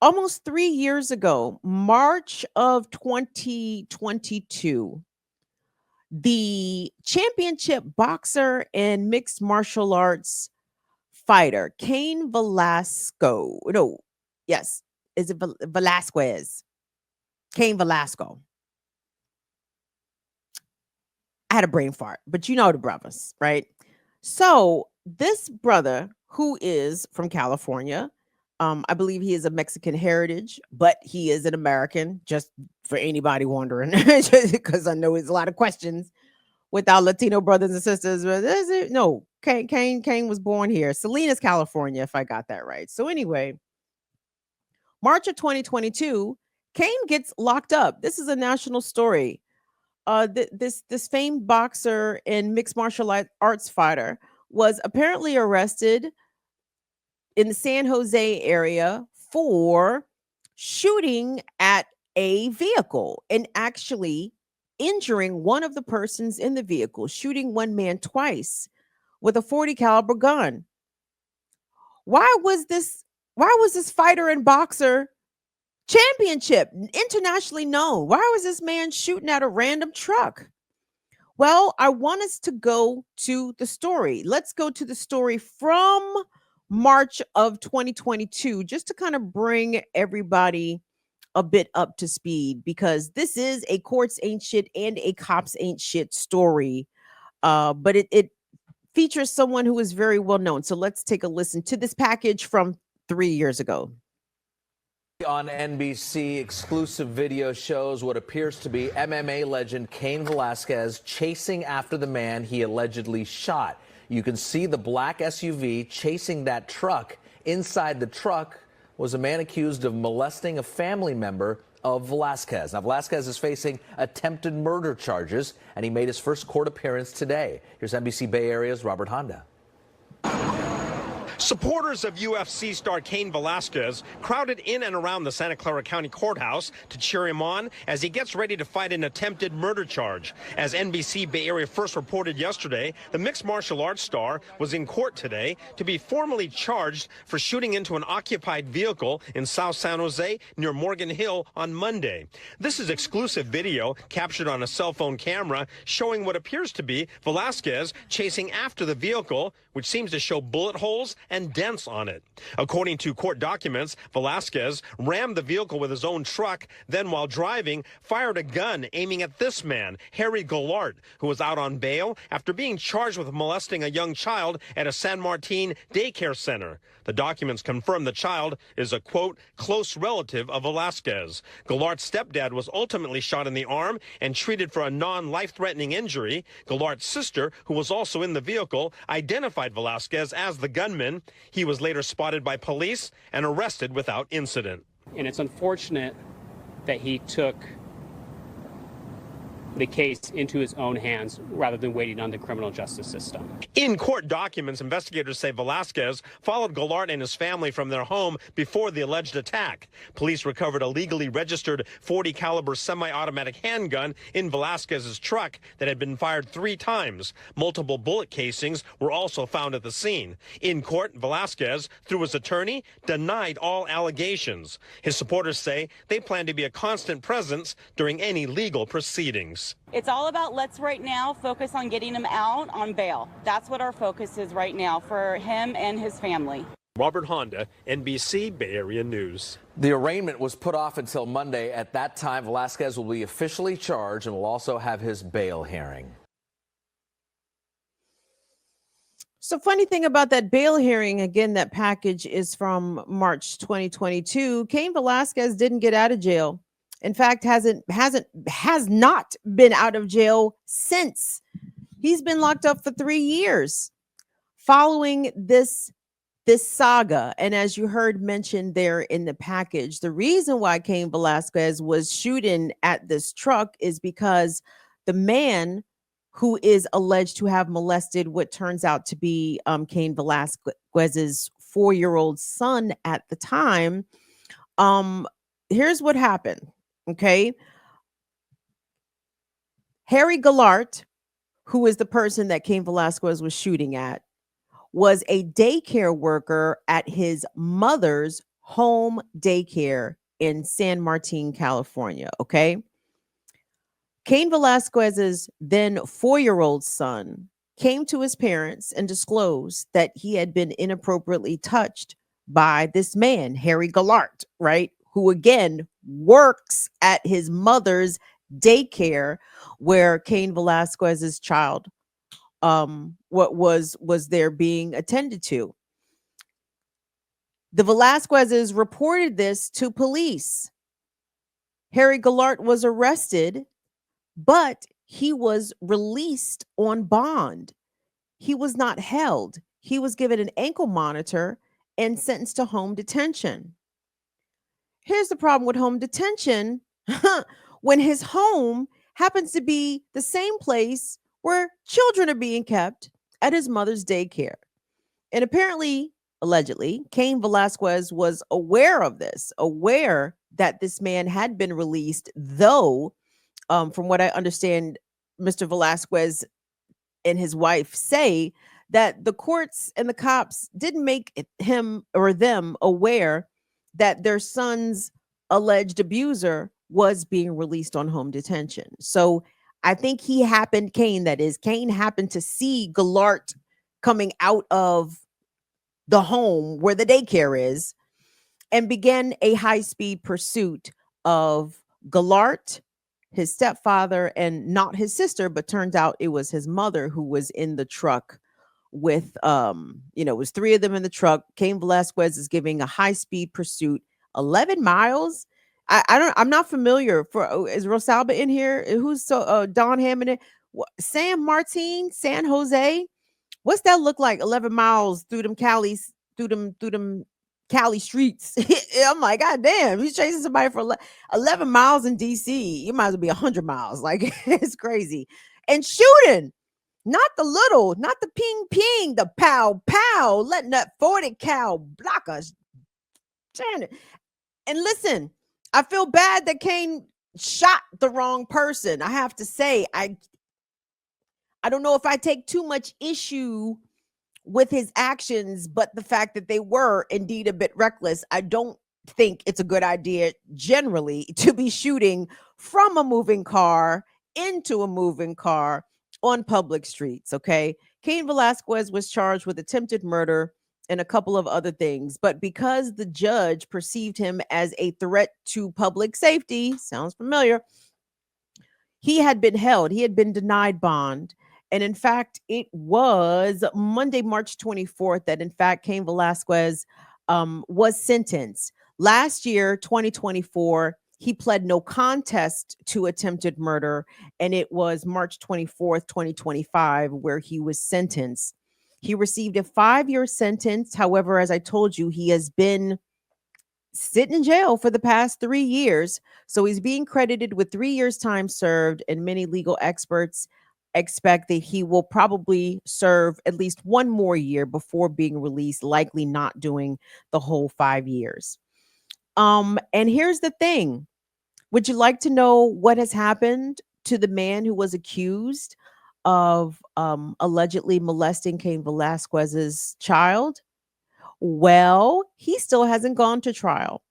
Almost 3 years ago, March of 2022, the championship boxer and mixed martial arts fighter, Cain Velasco. No, yes, is it Velasquez? Cain Velasco. I had a brain fart, but you know the brothers, right? So this brother, who is from California, I believe he is of Mexican heritage, but he is an American. Just for anybody wondering, because I know there's a lot of questions with our Latino brothers and sisters. But is it? No, Kane was born here, Salinas, California, if I got that right. So anyway, March of 2022, Kane gets locked up. This is a national story. This famed boxer and mixed martial arts fighter was apparently arrested in the San Jose area for shooting at a vehicle and actually injuring one of the persons in the vehicle, shooting one man twice with a 40 caliber gun. Why was this fighter and boxer championship internationally known? Why was this man shooting at a random truck? Well, I want us to go to the story. Let's go to the story from March of 2022, just to kind of bring everybody a bit up to speed, because this is a courts ain't shit and a cops ain't shit story. But it features someone who is very well known. So let's take a listen to this package from 3 years ago. On NBC, exclusive video shows what appears to be MMA legend Cain Velasquez chasing after the man he allegedly shot. You can see the black SUV chasing that truck. Inside the truck was a man accused of molesting a family member of Velasquez. Now, Velasquez is facing attempted murder charges, and he made his first court appearance today. Here's NBC Bay Area's Robert Honda. Supporters of UFC star Cain Velasquez crowded in and around the Santa Clara County Courthouse to cheer him on as he gets ready to fight an attempted murder charge. As NBC Bay Area first reported yesterday, the mixed martial arts star was in court today to be formally charged for shooting into an occupied vehicle in South San Jose near Morgan Hill on Monday. This is exclusive video captured on a cell phone camera showing what appears to be Velasquez chasing after the vehicle, which seems to show bullet holes and dents on it. According to court documents, Velasquez rammed the vehicle with his own truck, then while driving, fired a gun aiming at this man, Harry Gallart, who was out on bail after being charged with molesting a young child at a San Martin daycare center. The documents confirm the child is a, quote, close relative of Velasquez. Gallart's stepdad was ultimately shot in the arm and treated for a non-life-threatening injury. Gallart's sister, who was also in the vehicle, identified Velasquez as the gunman. He was later spotted by police and arrested without incident. And it's unfortunate that he took the case into his own hands rather than waiting on the criminal justice system. In court documents, investigators say Velasquez followed Gallart and his family from their home before the alleged attack. Police recovered a legally registered .40 caliber semi-automatic handgun in Velasquez's truck that had been fired 3 times. Multiple bullet casings were also found at the scene. In court, Velasquez, through his attorney, denied all allegations. His supporters say they plan to be a constant presence during any legal proceedings. It's all about let's right now focus on getting him out on bail. That's what our focus is right now for him and his family. Robert Honda, NBC Bay Area News. The arraignment was put off until Monday. At that time, Velasquez will be officially charged and will also have his bail hearing. So funny thing about that bail hearing, again, that package is from March 2022. Cain Velasquez didn't get out of jail. In fact, has not been out of jail since. He's been locked up for 3 years following this saga. And as you heard mentioned there in the package, the reason why Cain Velasquez was shooting at this truck is because the man who is alleged to have molested what turns out to be Cain Velasquez's 4-year-old son at the time. Here's what happened. Okay. Harry Gallart, who is the person that Cain Velasquez was shooting at, was a daycare worker at his mother's home daycare in San Martin, California. Okay. Cain Velasquez's then 4-year-old son came to his parents and disclosed that he had been inappropriately touched by this man, Harry Gallart, right? Who again works at his mother's daycare where Cain Velasquez's child what was there being attended to. The Velasquezes reported this to police. Harry Gallart was arrested, but he was released on bond. He was not held. He was given an ankle monitor and sentenced to home detention. Here's the problem with home detention when his home happens to be the same place where children are being kept at his mother's daycare. And apparently, allegedly, Cain Velasquez was aware of this, aware that this man had been released, though, from what I understand, Mr. Velasquez and his wife say that the courts and the cops didn't make him or them aware that their son's alleged abuser was being released on home detention. So I think Cain happened to see Gallart coming out of the home where the daycare is and began a high-speed pursuit of Gallart, his stepfather, and not his sister, but turned out it was his mother who was in the truck with it was 3 of them in the truck. Cain Velasquez is giving a high-speed pursuit, 11 miles. I'm not familiar is Rosalba in here? Who's Don Hammond? San Martin, San Jose. What's that look like? 11 miles through them Cali streets. I'm like, God damn, he's chasing somebody for 11 miles in DC. You might as well be 100 miles. Like, it's crazy. And shooting, not the ping ping, the pow pow, letting that 40 cal block us. And listen, I feel bad that Cain shot the wrong person. I have to say, I don't know if I take too much issue with his actions, but the fact that they were indeed a bit reckless. I don't think it's a good idea generally to be shooting from a moving car into a moving car on public streets. Okay. Cain Velasquez was charged with attempted murder and a couple of other things, but because the judge perceived him as a threat to public safety, sounds familiar, he had been held. He had been denied bond. And in fact, it was Monday, March 24th, that in fact, Cain Velasquez was sentenced. Last year, 2024, he pled no contest to attempted murder. And it was March 24th, 2025, where he was sentenced. He received a 5-year sentence. However, as I told you, he has been sitting in jail for the past 3 years. So he's being credited with 3 years time served, and many legal experts expect that he will probably serve at least 1 more year before being released, likely not doing the whole 5 years. And here's the thing. Would you like to know what has happened to the man who was accused of allegedly molesting Cain Velasquez's child? Well, he still hasn't gone to trial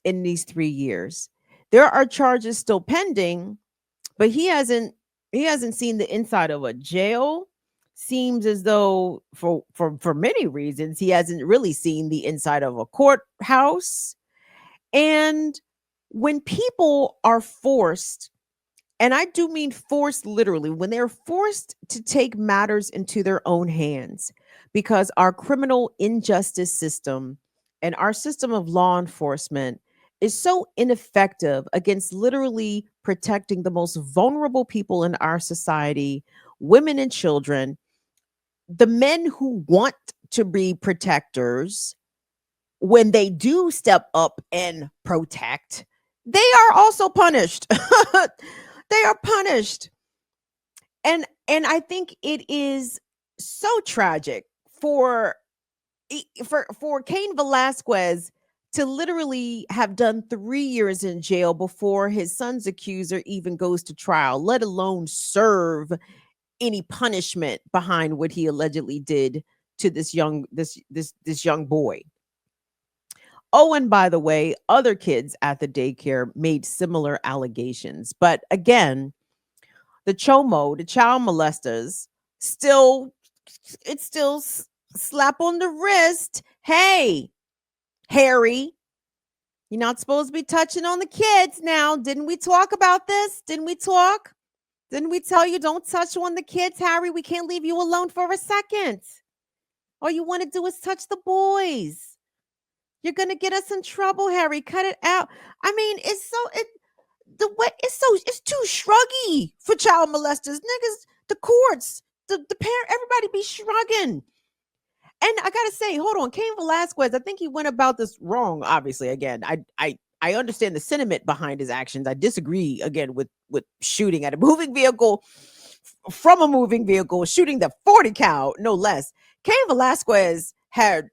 in these 3 years. There are charges still pending, but he hasn't seen the inside of a jail. Seems as though for many reasons he hasn't really seen the inside of a courthouse. And when people are forced, and I do mean forced literally, when they're forced to take matters into their own hands, because our criminal injustice system and our system of law enforcement is so ineffective against literally protecting the most vulnerable people in our society, women and children, the men who want to be protectors, when they do step up and protect, they are also punished. They are punished. And I think it is so tragic for Cain Velasquez to literally have done 3 years in jail before his son's accuser even goes to trial, let alone serve any punishment behind what he allegedly did to this young boy. Oh, and by the way, other kids at the daycare made similar allegations. But again, the chomo, the child molesters, still, it's still slap on the wrist. Hey, Harry, you're not supposed to be touching on the kids now. Didn't we talk about this? Didn't we talk? Didn't we tell you don't touch on the kids, Harry? We can't leave you alone for a second. All you want to do is touch the boys. You're gonna get us in trouble, Harry. Cut it out. I mean, it's too shruggy for child molesters. Niggas, the courts, the parent, everybody be shrugging. And I gotta say, hold on, Cain Velasquez, I think he went about this wrong. Obviously, again, I understand the sentiment behind his actions. I disagree again with shooting at a moving vehicle from a moving vehicle, shooting the 40 cal, no less. Cain Velasquez had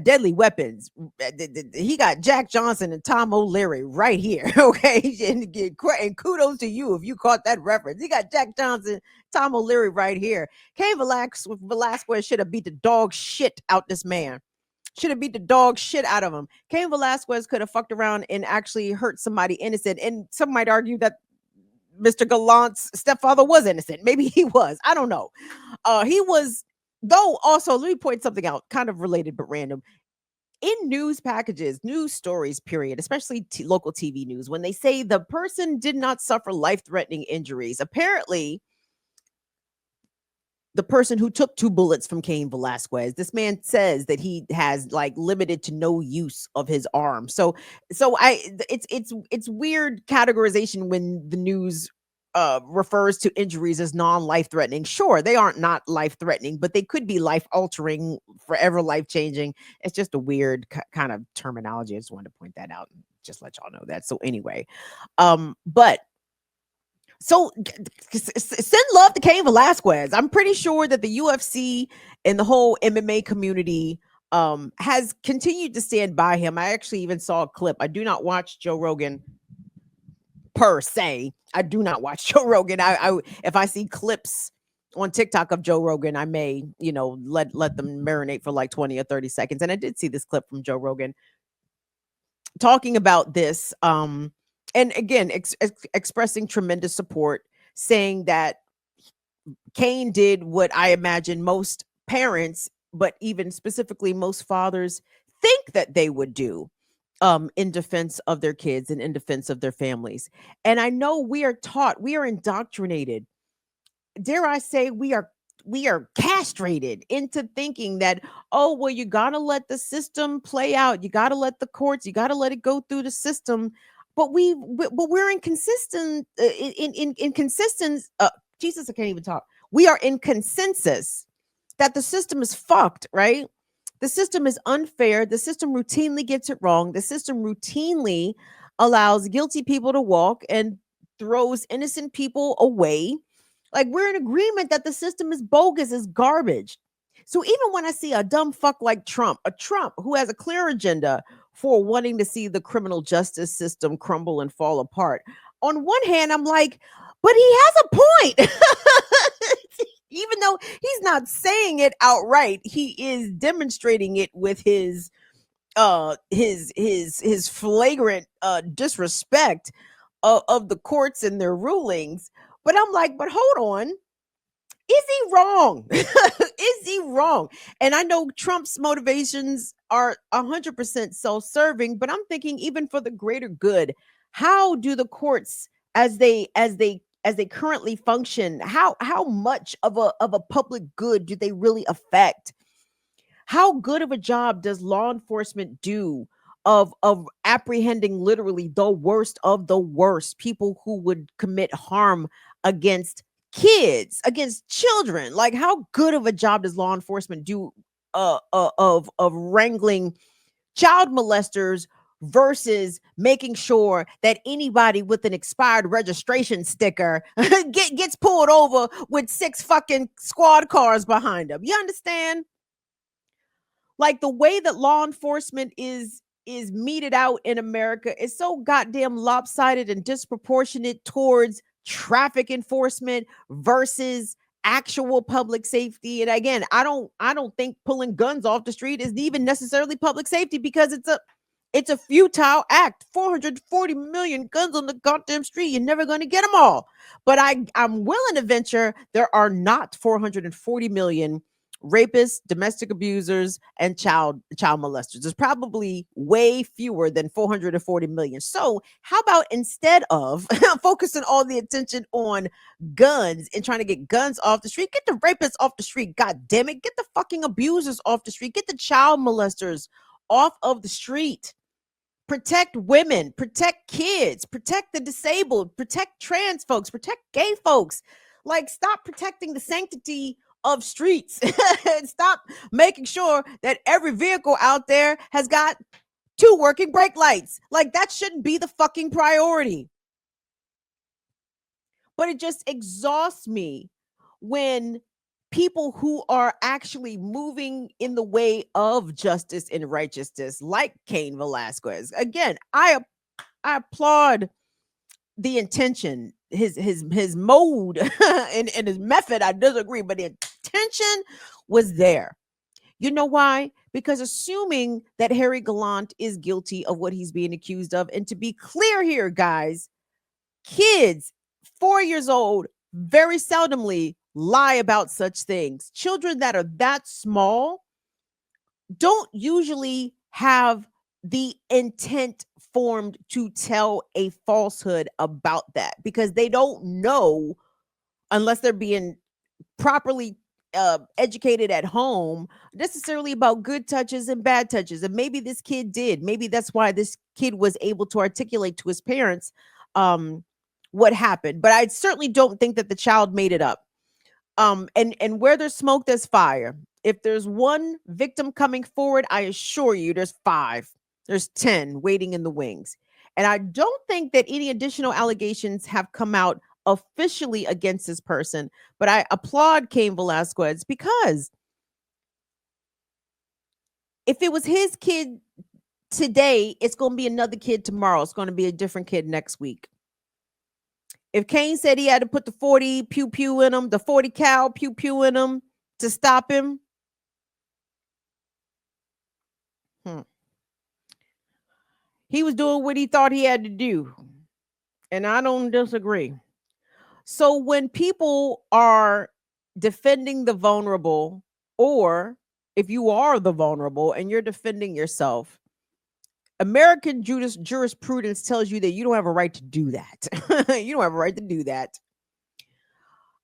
deadly weapons. He got Jack Johnson and Tom O'Leary right here. Okay. And kudos to you if you caught that reference. He got Jack Johnson, Tom O'Leary right here. Cain Velasquez should have beat the dog shit out this man. Should have beat the dog shit out of him. Cain Velasquez could have fucked around and actually hurt somebody innocent. And some might argue that Mr. Gallant's stepfather was innocent. Maybe he was. I don't know. He was. Though, also, let me point something out, kind of related but random. In news packages, news stories, period, especially local TV news, when they say the person did not suffer life-threatening injuries, apparently the person who took 2 bullets from Cain Velasquez, this man says that he has like limited to no use of his arm. So it's weird categorization when the news refers to injuries as non-life threatening. Sure, they aren't not life threatening, but they could be life altering, forever life changing. It's just a weird kind of terminology. I just wanted to point that out and just let y'all know that. So anyway, but so send love to Cain Velasquez. I'm pretty sure that the UFC and the whole MMA community has continued to stand by him. I actually even saw a clip. I do not watch Joe Rogan per se. I do not watch Joe Rogan. I if I see clips on TikTok of Joe Rogan, I may, let them marinate for like 20 or 30 seconds. And I did see this clip from Joe Rogan talking about this. And again, expressing tremendous support, saying that Cain did what I imagine most parents, but even specifically most fathers, think that they would do in defense of their kids and in defense of their families. And I know we are taught, we are indoctrinated, dare I say, we are castrated into thinking that, oh, well, you got to let the system play out. You got to let the courts, you got to let it go through the system. But we're inconsistent inconsistent. Jesus, I can't even talk. We are in consensus that the system is fucked, right? The system is unfair. The system routinely gets it wrong. The system routinely allows guilty people to walk and throws innocent people away. Like, we're in agreement that the system is bogus, is garbage. So even when I see a dumb fuck like Trump, a Trump who has a clear agenda for wanting to see the criminal justice system crumble and fall apart, on one hand, I'm like, but he has a point. Even though he's not saying it outright, he is demonstrating it with his flagrant disrespect of the courts and their rulings. But I'm like, but hold on. Is he wrong? Is he wrong? And I know Trump's motivations are 100% self-serving, but I'm thinking even for the greater good, how do the courts, as they currently function, how much of a public good do they really affect? How good of a job does law enforcement do of apprehending literally the worst of the worst, people who would commit harm against kids, against children? Like, how good of a job does law enforcement do of wrangling child molesters versus making sure that anybody with an expired registration sticker gets pulled over with 6 fucking squad cars behind them? You understand? Like, the way that law enforcement is meted out in America is so goddamn lopsided and disproportionate towards traffic enforcement versus actual public safety. And again, I don't think pulling guns off the street is even necessarily public safety, because It's a futile act. 440 million guns on the goddamn street. You're never going to get them all. But I'm willing to venture there are not 440 million rapists, domestic abusers, and child molesters. There's probably way fewer than 440 million. So how about instead of focusing all the attention on guns and trying to get guns off the street, get the rapists off the street. God damn it. Get the fucking abusers off the street. Get the child molesters off of the street. Protect women, protect kids, protect the disabled, protect trans folks, protect gay folks. Like, stop protecting the sanctity of streets and stop making sure that every vehicle out there has got 2 working brake lights. Like, that shouldn't be the fucking priority. But it just exhausts me when people who are actually moving in the way of justice and righteousness, like Cain Velasquez. Again, I applaud the intention, his mode and his method. I disagree, but the intention was there. You know why? Because assuming that Harry Gallant is guilty of what he's being accused of, and to be clear here, guys, kids 4 years old very seldomly lie about such things. Children that are that small don't usually have the intent formed to tell a falsehood about that, because they don't know, unless they're being properly educated at home, necessarily about good touches and bad touches. And maybe this kid did. Maybe that's why this kid was able to articulate to his parents what happened. But I certainly don't think that the child made it up. And where there's smoke, there's fire. If there's one victim coming forward, I assure you there's 5. There's 10 waiting in the wings. And I don't think that any additional allegations have come out officially against this person. But I applaud Cain Velasquez, because if it was his kid today, it's going to be another kid tomorrow. It's going to be a different kid next week. If Cain said he had to put the 40 pew pew in him, the 40 cal pew pew in him to stop him, he was doing what he thought he had to do. And I don't disagree. So when people are defending the vulnerable, or if you are the vulnerable and you're defending yourself, American jurisprudence tells you that you don't have a right to do that. You don't have a right to do that.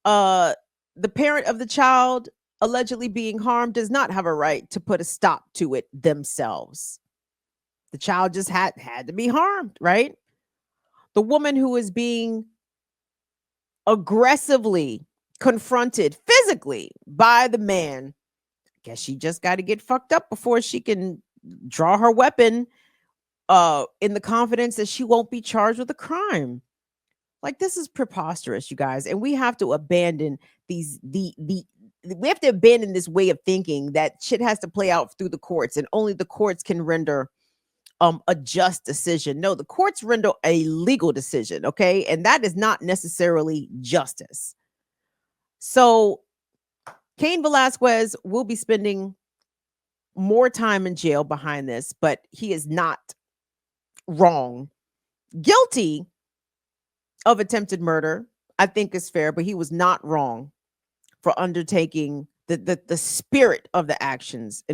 The parent of the child allegedly being harmed does not have a right to put a stop to it themselves. The child just had to be harmed, right? The woman who is being aggressively confronted physically by the man, I guess she just got to get fucked up before she can draw her weapon in the confidence that she won't be charged with a crime. Like, this is preposterous, you guys. And we have to abandon we have to abandon this way of thinking that shit has to play out through the courts and only the courts can render a just decision. No, the courts render a legal decision, okay? And that is not necessarily justice. So Cain Velasquez will be spending more time in jail behind this, but he is not wrong. Guilty of attempted murder, I think, is fair, but he was not wrong for undertaking the spirit of the actions